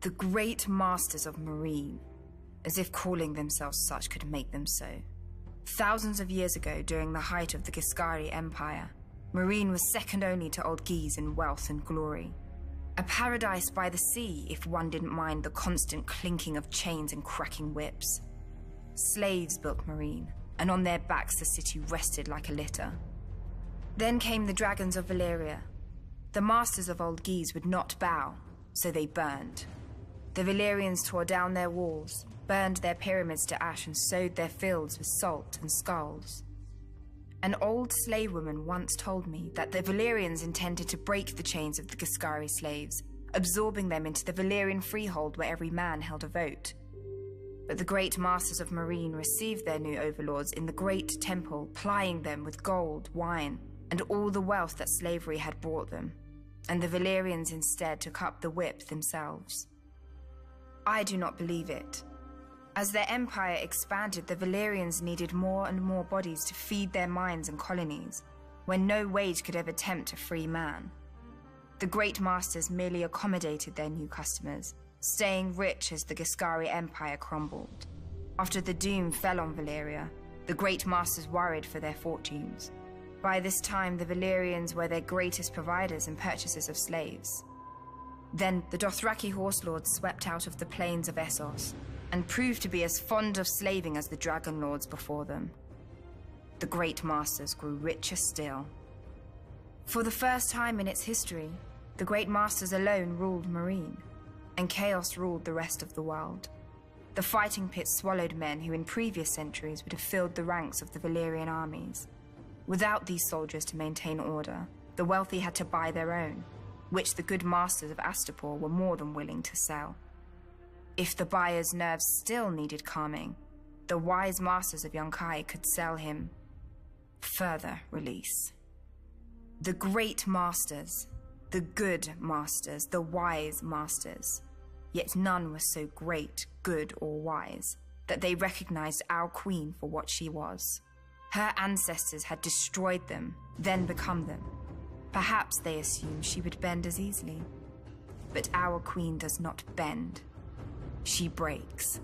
The Great Masters of Meereen, as if calling themselves such could make them so. Thousands of years ago, during the height of the Giscari Empire, Meereen was second only to Old Geese in wealth and glory. A paradise by the sea if one didn't mind the constant clinking of chains and cracking whips. Slaves built Meereen, and on their backs the city rested like a litter. Then came the dragons of Valyria. The masters of Old Geese would not bow, so they burned. The Valyrians tore down their walls, burned their pyramids to ash, and sowed their fields with salt and skulls. An old slave woman once told me that the Valyrians intended to break the chains of the Giscari slaves, absorbing them into the Valyrian freehold where every man held a vote. But the great masters of Meereen received their new overlords in the great temple, plying them with gold, wine, and all the wealth that slavery had brought them, and the Valyrians instead took up the whip themselves. I do not believe it. As their empire expanded, the Valyrians needed more and more bodies to feed their mines and colonies, when no wage could ever tempt a free man. The Great Masters merely accommodated their new customers, staying rich as the Giscari Empire crumbled. After the doom fell on Valyria, the Great Masters worried for their fortunes. By this time, the Valyrians were their greatest providers and purchasers of slaves. Then the Dothraki horse lords swept out of the plains of Essos, and proved to be as fond of slaving as the dragon lords before them. The Great Masters grew richer still. For the first time in its history, the Great Masters alone ruled Meereen, and chaos ruled the rest of the world. The fighting pits swallowed men who in previous centuries would have filled the ranks of the Valyrian armies. Without these soldiers to maintain order, the wealthy had to buy their own, which the good masters of Astapor were more than willing to sell. If the buyer's nerves still needed calming, the wise masters of Yunkai could sell him further release. The great masters, the good masters, the wise masters, yet none was so great, good, or wise that they recognized our queen for what she was. Her ancestors had destroyed them, then become them. Perhaps they assumed she would bend as easily. But our queen does not bend. She breaks.